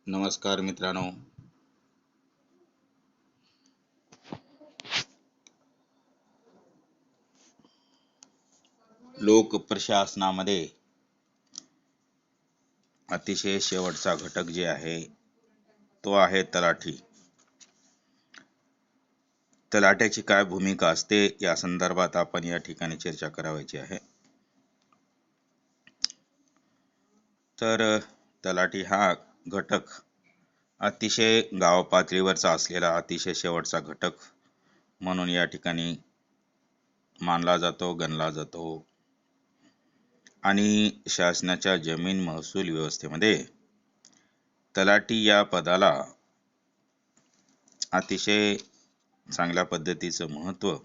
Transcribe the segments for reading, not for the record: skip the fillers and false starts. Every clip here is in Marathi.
नमस्कार मित्रांनो. लोक प्रशासनामध्ये अतिशय शेवटचा घटक जे आहे तो आहे तलाठी. तलाट्याची काय भूमिका असते या संदर्भात आपण या ठिकाणी चर्चा करायची आहे. तर तलाठी हा घटक अतिशय गाव पातळीवरचा असलेला अतिशय शेवटचा घटक म्हणून या ठिकाणी मानला जातो, गणला जातो. आणि शासनाच्या जमीन महसूल व्यवस्थेमध्ये तलाठी या पदाला अतिशय चांगल्या पद्धतीचं महत्त्व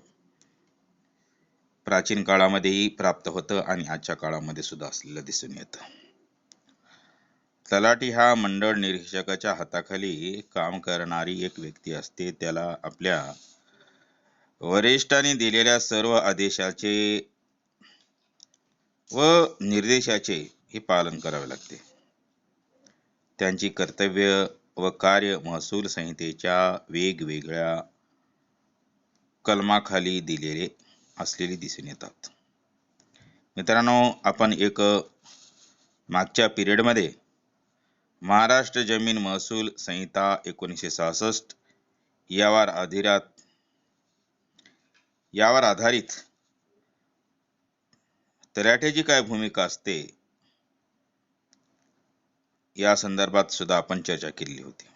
प्राचीन काळामध्येही प्राप्त होतं आणि आजच्या काळामध्ये सुद्धा असलेलं दिसून येतं. तलाठी हा मंडळ निरीक्षकाच्या हाताखाली काम करणारी एक व्यक्ती असते. त्याला आपल्या वरिष्ठांनी दिलेल्या सर्व आदेशाचे व निर्देशाचे हे पालन करावे लागते. त्यांची कर्तव्य व कार्य महसूल संहितेच्या वेगवेगळ्या कलमाखाली दिलेले असलेली दिसून येतात. मित्रांनो, आपण एक मागच्या पिरियडमध्ये महाराष्ट्र जमीन महसूल संहिता 1966 यावर आधारित तलाठ्याची काय भूमिका असते या संदर्भात सुद्धा आपण चर्चा केलेली होती.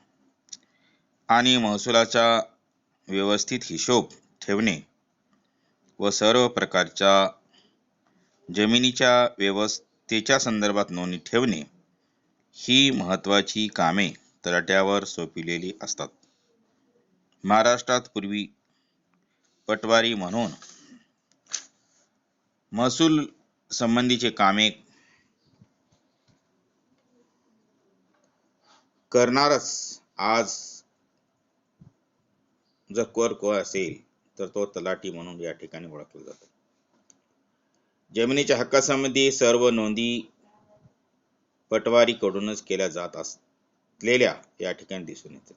आणि महसुलाचा व्यवस्थित हिशोब ठेवणे व सर्व प्रकारच्या जमिनीच्या व्यवस्थेच्या संदर्भात नोंदी ठेवणे ही महत्त्वाची कामे तलाट्यावर सोपविलेली असतात. महाराष्ट्रात पूर्वी पटवारी म्हणून महसूल संबंधीचे कामे करणारच आज जर कोण असेल तर तो तलाठी म्हणून या ठिकाणी ओळखला जातो. जमिनीच्या हक्कासंबंधी सर्व नोंदी पटवारीकडूनच केल्या जात असलेल्या या ठिकाणी दिसून येते.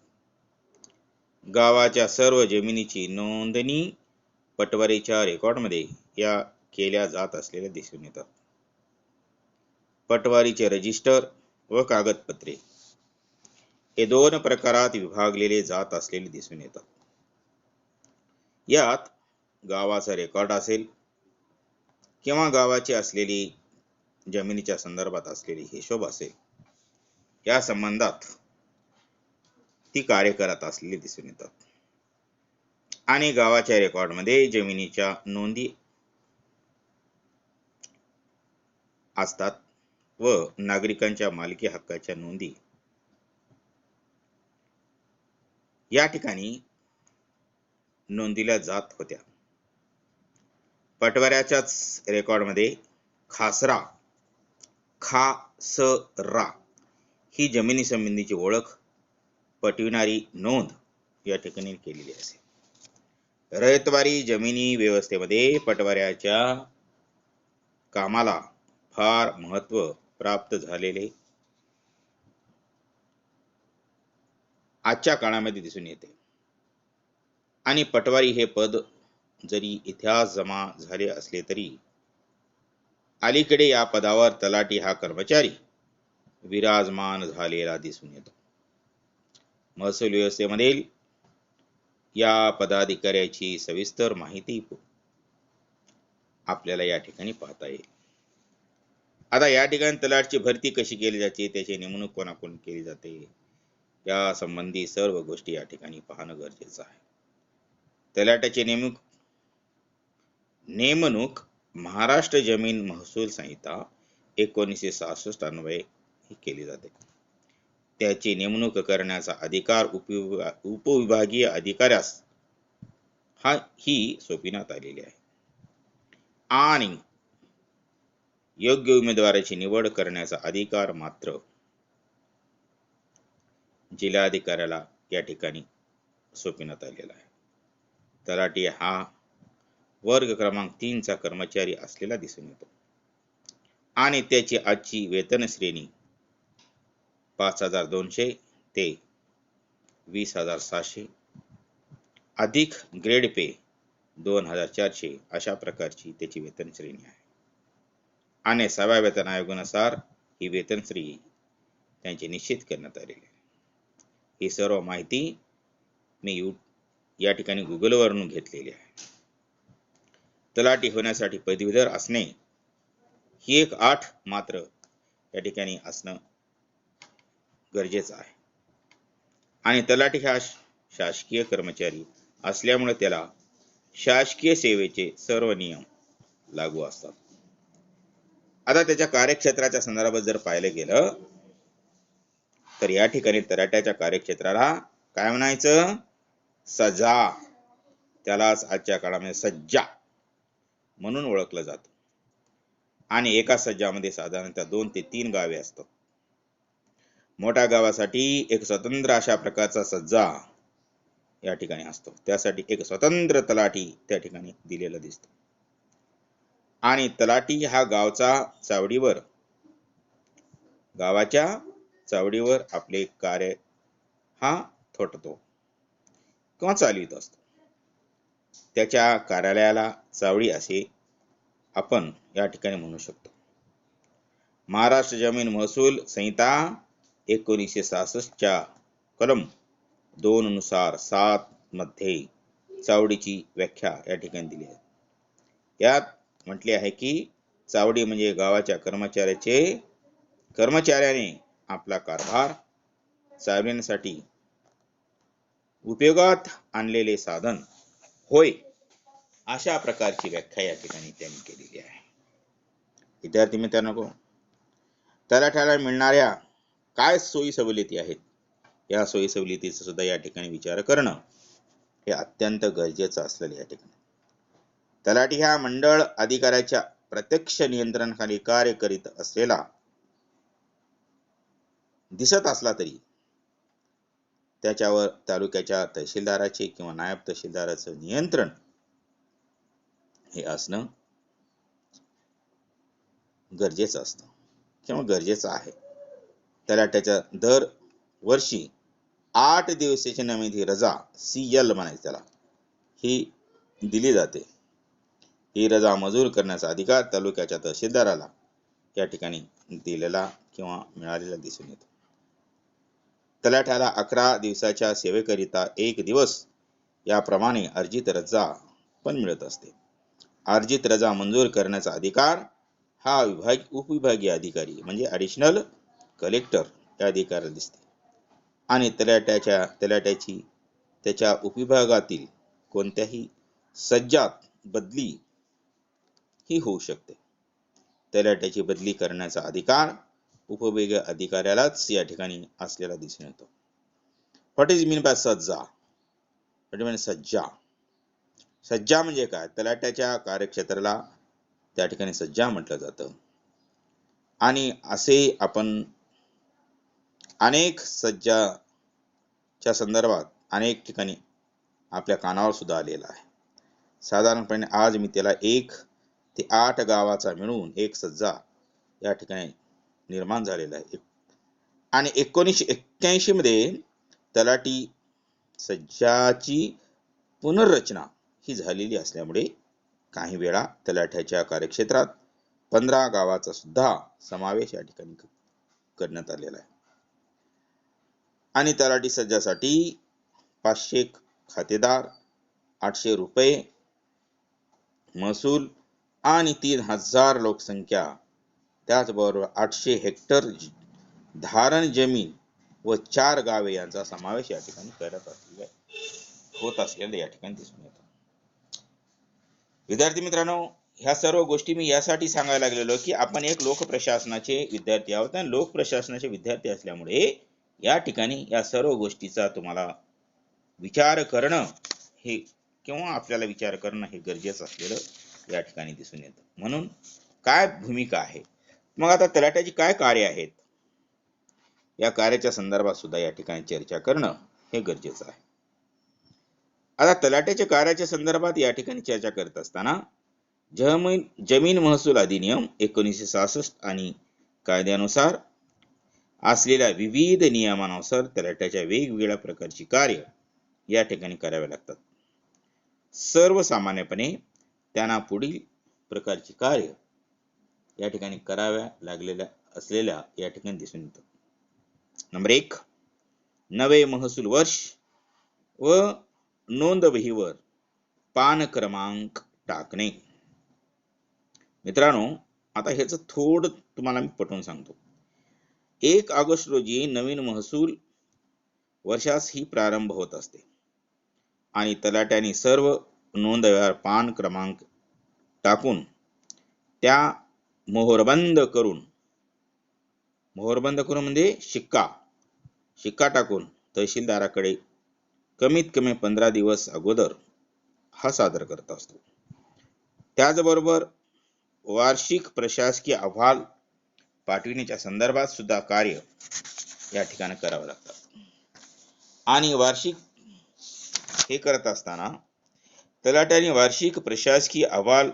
गावाच्या सर्व जमिनीची नोंदणी पटवारीच्या रेकॉर्डमध्ये या केल्या जात असलेल्या दिसून येतात. पटवारीचे रजिस्टर व कागदपत्रे हे दोन प्रकारात विभागलेले जात असलेले दिसून येतात. यात गावाचा रेकॉर्ड असेल किंवा गावाची असलेली जमिनीच्या संदर्भात असलेली हिशोब असेल, या संबंधात ती कार्य करत असलेली दिसून येतात. आणि गावाच्या रेकॉर्डमध्ये जमिनीच्या नोंदी असतात व नागरिकांच्या मालकी हक्काच्या नोंदी या ठिकाणी नोंदील्या जात होत्या. पटवाऱ्याच्याच रेकॉर्डमध्ये खासरा ही जमिनी संबंधीची ओळख पटविणारी नोंद या ठिकाणी केलेली असेल. रयतवारी जमिनी व्यवस्थेमध्ये पटवाऱ्याच्या कामाला फार महत्त्व प्राप्त झालेले आजच्या काळामध्ये दिसून येते. आणि पटवारी हे पद जरी इतिहास जमा झाले असले तरी अलीकडे या पदावर तलाठी हा कर्मचारी विराजमान झालेला दिसून येतो. महसूल व्यवस्थेमधील या पदाधिकाऱ्याची सविस्तर माहिती आपल्याला या ठिकाणी पाहता येईल. आता या ठिकाणी तलाठची भरती कशी केली जाते, त्याची नेमणूक कोणाकडून केली जाते, या संबंधी सर्व गोष्टी या ठिकाणी पाहणं गरजेचं आहे. तलाठ्याची नेमणूक महाराष्ट्र जमीन महसूल संहिता 1966 अन्वये केली जाते. त्याची नेमणूक करण्याचा अधिकार उपविभागीय अधिकाऱ्यास ही सोपविण्यात आलेली आहे. आणि योग्य उमेदवाराची निवड करण्याचा अधिकार मात्र जिल्हाधिकाऱ्याला या ठिकाणी सोपविण्यात आलेला आहे. तलाठी हा वर्ग क्रमांक 3 चा कर्मचारी असलेला दिसून येतो आणि त्याची आजची वेतन श्रेणी 5200 ते 20,700 अधिक ग्रेड पे 2,400 अशा प्रकारची त्याची वेतन श्रेणी आहे. आणि 6व्या वेतन आयोगानुसार ही वेतन श्रेणी त्यांची निश्चित करण्यात आलेली आहे. ही सर्व माहिती मी या ठिकाणी गुगलवरून घेतलेली आहे. तलाठी होण्यासाठी पदवीधर असणे ही एक अट मात्र या ठिकाणी असणं गरजेचं आहे. आणि तलाठी हा शासकीय कर्मचारी असल्यामुळे त्याला शासकीय सेवेचे सर्व नियम लागू असतात. आता त्याच्या कार्यक्षेत्राच्या संदर्भात जर पाहिलं गेलं तर या ठिकाणी तलाठ्याच्या कार्यक्षेत्राला काय म्हणायचं? सज्जा. त्यालाच आजच्या काळामध्ये सज्जा म्हणून ओळखलं जातं. आणि एका सज्जामध्ये साधारणतः 2 ते 3 गावे असतात. मोठ्या गावासाठी एक स्वतंत्र अशा प्रकारचा सज्जा या ठिकाणी असतो. त्यासाठी एक स्वतंत्र तलाठी त्या ठिकाणी दिलेला दिसतो. आणि तलाठी हा गावाच्या चावडीवर आपले कार्य हा थोपटतो किंवा चालवित असतो. त्याच्या कार्यालयाला चावडी असे आपण या ठिकाणी म्हणू शकतो. महाराष्ट्र जमीन महसूल संहिता 1966च्या कलम 2 नुसार 7 मध्ये चावडीची व्याख्या या ठिकाणी दिली आहे. यात म्हटले आहे की चावडी म्हणजे गावाच्या कर्मचाऱ्याने आपला कारभार चालविण्यासाठी उपयोगात आणलेले साधन होय, अशा प्रकारची व्याख्या या ठिकाणी त्यांनी केलेली आहे. विद्यार्थी मित्रांनो, तलाठ्याला मिळणाऱ्या काय सोयी सवलती आहेत, या सोयी सवलतीचा सुद्धा या ठिकाणी विचार करणं हे अत्यंत गरजेचं असलेलं या ठिकाणी. तलाठी ह्या मंडळ अधिकाऱ्याच्या प्रत्यक्ष नियंत्रणाखाली कार्य करीत असलेला दिसत असला तरी त्याच्यावर तालुक्याच्या तहसीलदाराचे किंवा नायब तहसीलदाराचं नियंत्रण हे असणं गरजेचं असतं किंवा गरजेचं आहे. तलाठ्याच्या दर वर्षी 8 दिवसाची नमिती रजा CL म्हणायचं त्याला, ही दिली जाते. ही रजा मंजूर करण्याचा अधिकार तालुक्याच्या तहसीलदाराला या ठिकाणी दिलेला किंवा मिळालेला दिसून येतो. तलाठ्याला 11 दिवसाच्या सेवेकरिता 1 दिवस याप्रमाणे अर्जित रजा पण मिळत असते. अर्जित रजा मंजूर करण्याचा अधिकार हा उपविभागीय अधिकारी म्हणजे ॲडिशनल कलेक्टर या अधिकाऱ्याला दिसते. आणि तलाठ्याची त्याच्या उपविभागातील कोणत्याही सज्जात बदली ही होऊ शकते. तलाठ्याची बदली करण्याचा अधिकार उपविभागीय अधिकाऱ्यालाच या ठिकाणी असलेला दिसून येतो. व्हॉट इज मीन बाय सज्जा? सज्जा म्हणजे काय? तलाठ्याच्या कार्यक्षेत्राला त्या ठिकाणी सज्जा म्हटलं जातं. आणि असे आपण अनेक सज्जाच्या संदर्भात अनेक ठिकाणी आपल्या कानावर सुद्धा आलेला आहे. साधारणपणे आज मी त्याला 1 ते 8 गावाचा मिळून एक सज्जा या ठिकाणी निर्माण झालेला आहे. आणि 1981 मध्ये तलाठी सज्जाची पुनर्रचना ही झालेली असल्यामुळे काही वेळा तलाठ्याच्या कार्यक्षेत्रात 15 गावाचा सुद्धा समावेश या ठिकाणी करण्यात आलेला आहे. आणि तलाठी सज्जासाठी 500 खातेदार, 800 रुपये महसूल आणि 3000 लोकसंख्या, त्याचबरोबर 800 हेक्टर धारण जमीन व 4 गावे यांचा समावेश या ठिकाणी होत असलेला या ठिकाणी दिसून येतो. विद्यार्थी मित्रांनो, ह्या सर्व गोष्टी मी यासाठी सांगायला लागलेलो की आपण एक लोकप्रशासनाचे विद्यार्थी आहोत आणि लोकप्रशासनाचे विद्यार्थी असल्यामुळे या ठिकाणी या सर्व गोष्टीचा तुम्हाला विचार करणं हे किंवा आपल्याला विचार करणं हे गरजेचं असलेलं या ठिकाणी दिसून येतं. म्हणून काय भूमिका आहे, मग आता तलाठ्याची काय कार्य आहेत, या कार्याच्या संदर्भात सुद्धा या ठिकाणी चर्चा करणं हे गरजेचं आहे. आता तलाठ्याच्या कार्याच्या संदर्भात या ठिकाणी चर्चा करत असताना जमीन महसूल अधिनियम 1966 आणि कायद्यानुसार असलेल्या विविध नियमानुसार तलाठ्याच्या वेगवेगळ्या प्रकारची कार्य या ठिकाणी करावे लागतात. सर्वसामान्यपणे त्यांना पुढील प्रकारची कार्य या ठिकाणी कराव्या लागलेल्या असलेल्या या ठिकाणी दिसून येतात. नंबर 1, नवे महसूल वर्ष व नोंदवहीवर पान क्रमांक टाकणे. मित्रांनो, आता ह्याचं थोडं तुम्हाला मी पटवून सांगतो. 1 ऑगस्ट रोजी नवीन महसूल वर्षास ही प्रारंभ होत असते आणि तलाट्याने सर्व नोंदवहीवर पान क्रमांक टाकून त्या मोहरबंद करून म्हणजे शिक्का टाकून तहसीलदाराकडे कमीत कमी 15 दिवस अगोदर हा सादर करत असतो. त्याचबरोबर वार्षिक प्रशासकीय अहवाल पाठविण्याच्या संदर्भात सुद्धा कार्य या ठिकाणी करावं लागतं. आणि वार्षिक हे करत असताना तलाट्याने वार्षिक प्रशासकीय अहवाल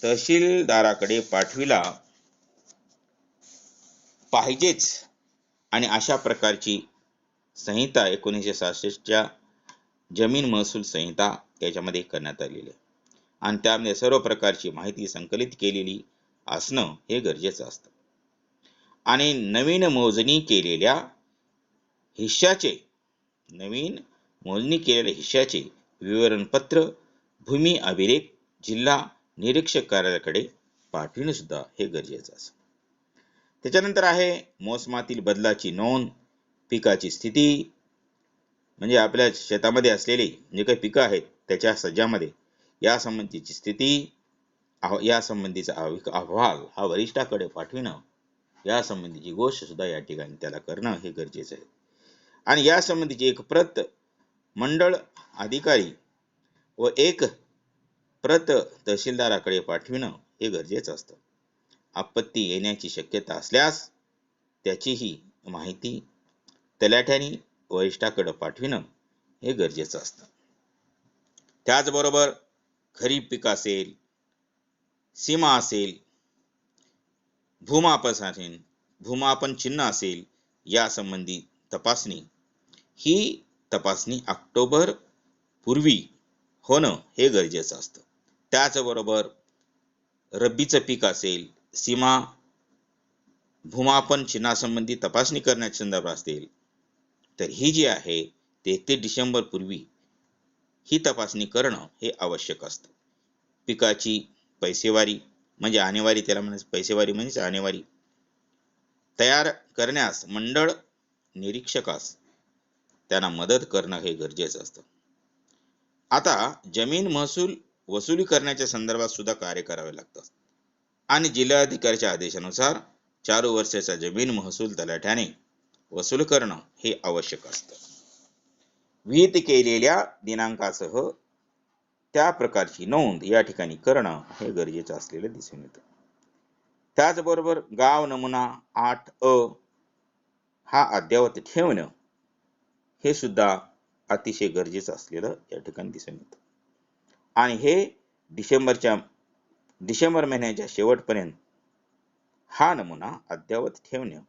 तहसीलदाराकडे पाठविला पाहिजेच आणि अशा प्रकारची संहिता 1966च्या जमीन महसूल संहिता याच्यामध्ये करण्यात आलेली आहे आणि त्यामध्ये सर्व प्रकारची माहिती संकलित केलेली असणं हे गरजेचं असतं. आणि नवीन मोजणी केलेल्या हिश्श्याचे विवरणपत्र भूमी अभिलेख जिल्हा निरीक्षक कार्यालयाकडे पाठविणे सुद्धा हे गरजेचं असतं. त्याच्यानंतर आहे मोसमातील बदलाची नोंद, पिकाची स्थिती म्हणजे आपल्या शेतामध्ये असलेली जे काही पिकं आहेत त्याच्या सज्जामध्ये या संबंधीची स्थिती, या संबंधीचा अहवाल हा वरिष्ठाकडे पाठविणं, या संबंधीची गोष्ट सुद्धा या ठिकाणी त्याला करणं हे गरजेचं आहे. आणि या संबंधीची एक प्रत मंडळ अधिकारी व एक प्रत तहसीलदाराकडे पाठविणं हे गरजेचं असतं. आपत्ती येण्याची शक्यता असल्यास त्याचीही माहिती तलाठ्याने वरिष्ठाकडे पाठविणं हे गरजेचं असतं. त्याचबरोबर खरीप पीक असेल, सीमा असेल, भूमापन चिन्ह असेल, या संबंधी तपासणी, ही तपासणी ऑक्टोबर पूर्वी होणं हे गरजेचं असतं. त्याचबरोबर रब्बीचं पीक असेल, सीमा भूमापन चिन्हासंबंधी तपासणी करण्याच्या संदर्भात असेल तर ही जी आहे ते 31 डिसेंबर पूर्वी ही तपासणी करणं हे आवश्यक असतं. पिकाची पैसेवारी म्हणजे आणेवारी, त्याला म्हणायचं पैसेवारी म्हणजे आणेवारी तयार करण्यास मंडळ निरीक्षकास त्यांना मदत करणं हे गरजेचं असतं. आता जमीन महसूल वसुली करण्याच्या संदर्भात सुद्धा कार्य करावे लागतात आणि जिल्हाधिकाऱ्याच्या आदेशानुसार 4 वर्षाचा जमीन महसूल तलाठ्याने वसूल करणं हे आवश्यक असतं. विहित केलेल्या दिनांकासह त्या प्रकारची नोंद या ठिकाणी करणं हे गरजेचं असलेलं दिसून येतं. त्याचबरोबर गाव नमुना 8अ हा अद्ययावत ठेवणं हे सुद्धा अतिशय गरजेचं असलेलं या ठिकाणी दिसून येतं. आणि हे डिसेंबर महिन्याच्या शेवटपर्यंत हा नमुना अद्ययावत ठेवणं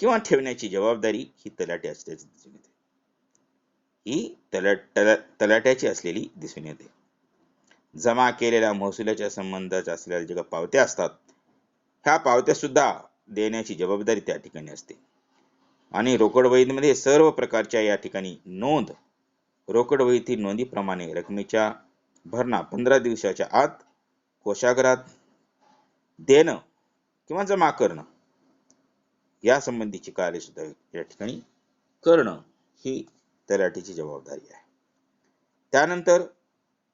किंवा ठेवण्याची जबाबदारी ही तलाठी असल्याची दिसून येते. ही तलाट्याची असलेली दिसून येते. जमा केलेल्या महसुलाच्या संबंधाच्या असलेल्या ज्या पावत्या असतात ह्या पावत्या सुद्धा देण्याची जबाबदारी त्या ठिकाणी असते. आणि रोकड वहीमध्ये सर्व प्रकारच्या या ठिकाणी नोंद रोकड वहीतील नोंदीप्रमाणे रकमेच्या भरणा 15 दिवसाच्या आत कोषागारात देणं किंवा जमा करणं या संबंधीची कार्य सुद्धा या ठिकाणी करणं ही तलाठीची जबाबदारी आहे. त्यानंतर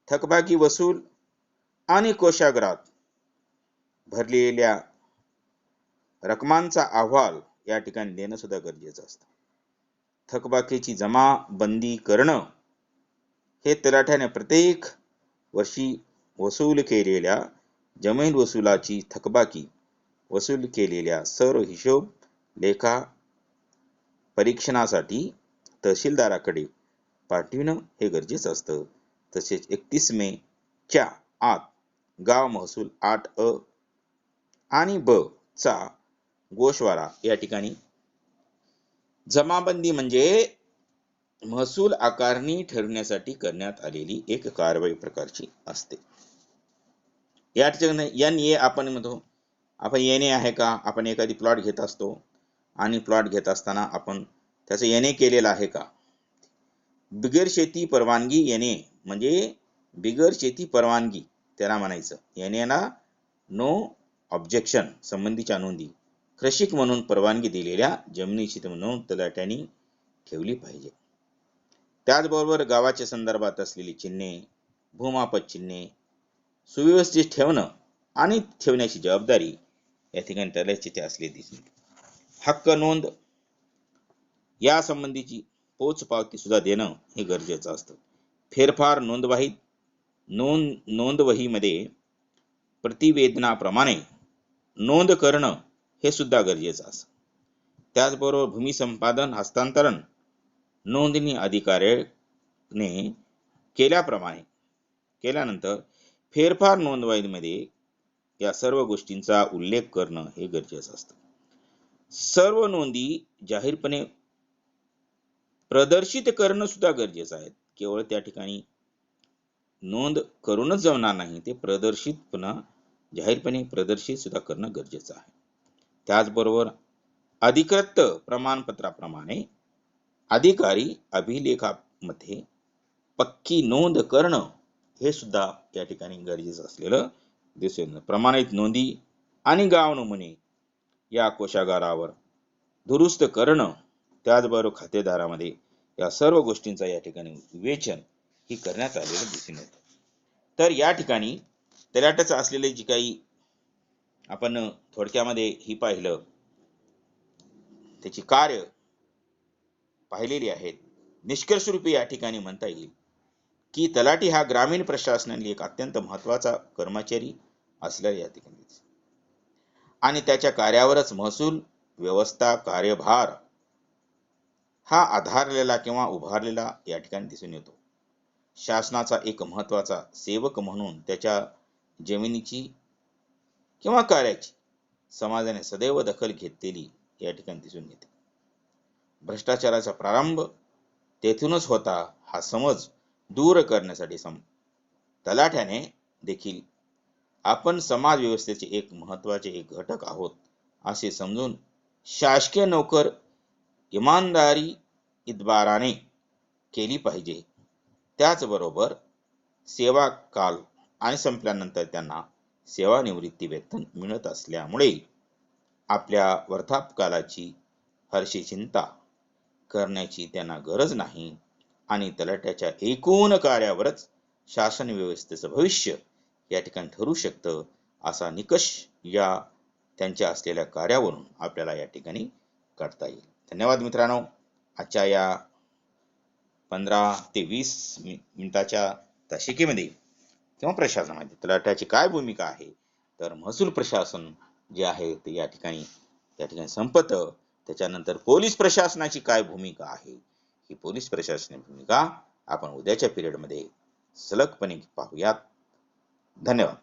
थकबाकी वसूल आणि कोषागारात भरलेल्या रकमांचा अहवाल या ठिकाणी देणं सुद्धा गरजेचं असतं. थकबाकीची जमा बंदी करणं हे तलाठ्याने प्रत्येक वर्षी वसूल केलेल्या जमीन वसुलाची थकबाकी वसूल केलेल्या सर्व हिशोब लेखा परीक्षणासाठी तहसीलदाराकडे पाठविणं हे गरजेचं असतं. तसेच 31 मे च्या आत गाव महसूल 8अ आणि ब चा गोषवारा या ठिकाणी जमाबंदी म्हणजे महसूल आकारणी ठरवण्यासाठी करण्यात आलेली एक कारवाई प्रकारची असते. या ठिकाणी NA आपण म्हणतो, आपण NA आहे का, आपण एखादी प्लॉट घेत असतो आणि प्लॉट घेत असताना आपण त्याचं NA केलेलं आहे का. बिगर शेती परवानगी NA म्हणजे बिगर शेती परवानगी त्याला म्हणायचं. NA ला नो ऑब्जेक्शन संबंधीच्या नोंदी कृषिक म्हणून परवानगी दिलेल्या जमिनीची नोंद तलाठ्याने ठेवली पाहिजे. त्याचबरोबर गावाच्या संदर्भात असलेली चिन्हे, भूमापत चिन्हे सुव्यवस्थित ठेवणं आणि ठेवण्याची जबाबदारी या ठिकाणी तलाठ्याची असलेली दिसते. हक्क नोंद या संबंधीची पोच पावती सुद्धा देणं हे गरजेचं असतं. फेरफार नोंदवहीमध्ये प्रतिवेदनाप्रमाणे नोंद करणं हे सुद्धा गरजेचं असतं. त्याचबरोबर भूमी संपादन हस्तांतरण नोंदणी अधिकाऱ्याने केल्यानंतर फेरफार नोंदवहीमध्ये या सर्व गोष्टींचा उल्लेख करणं हे गरजेचं असतं. सर्व नोंदी जाहीरपणे प्रदर्शित करणं सुद्धा गरजेचं आहे. केवळ त्या ठिकाणी नोंद करूनच जमणार नाही, ते जाहीरपणे प्रदर्शित सुद्धा करणं गरजेचं आहे. त्याचबरोबर अधिकृत प्रमाणपत्राप्रमाणे अधिकारी अभिलेखामध्ये पक्की नोंद करणं हे सुद्धा या ठिकाणी गरजेचं असलेलं दिसून येतं. प्रमाणित नोंदी आणि गाव नमुने या कोशागारावर दुरुस्त करणं, त्याचबरोबर खातेदारामध्ये या सर्व गोष्टींचा या ठिकाणी विवेचन ही करण्यात आलेलं दिसून येतं. तर या ठिकाणी तलाठ्याचं असलेले जी काही आपण थोडक्यामध्ये ही पाहिलं, त्याची कार्य पाहिलेली आहेत. निष्कर्ष रूपी या ठिकाणी म्हणता येईल की तलाठी हा ग्रामीण प्रशासनातील एक अत्यंत महत्वाचा कर्मचारी असलेला या ठिकाणी आणि त्याच्या कार्यावरच महसूल व्यवस्था कार्यभार हा आधारलेला किंवा उभारलेला या ठिकाणी दिसून येतो. शासनाचा एक महत्वाचा सेवक म्हणून त्याच्या जमिनीची किंवा कार्याची समाजाने सदैव दखल घेतलेली या ठिकाणी दिसून येते. भ्रष्टाचाराचा प्रारंभ तेथूनच होता हा समज दूर करण्यासाठी तलाठ्याने देखील आपण समाज व्यवस्थेचे एक महत्वाचे एक घटक आहोत असे समजून शासकीय नोकर इमानदारी इतबाराने केली पाहिजे. त्याचबरोबर सेवा काल आणि संपल्यानंतर त्यांना सेवानिवृत्ती वेतन मिळत असल्यामुळे आपल्या वृद्धापकालाची फारशी चिंता करण्याची त्यांना गरज नाही आणि तलाठ्याच्या एकूण कार्यावरच शासन व्यवस्थेचं भविष्य या ठिकाणी ठरू शकतं असा निकष या त्यांच्या असलेल्या कार्यावरून आपल्याला या ठिकाणी काढता येईल. धन्यवाद मित्रांनो. आजच्या या 15 ते 20 मिनिटाच्या तासिकेमध्ये किंवा प्रशासनामध्ये तलाठ्याची काय भूमिका आहे, तर महसूल प्रशासन जे आहे ते या ठिकाणी संपतं. त्याच्यानंतर पोलीस प्रशासनाची काय भूमिका आहे, ही पोलीस प्रशासनाची भूमिका आपण उद्याच्या पिरियडमध्ये सलगपणे पाहूयात. धन्यवाद.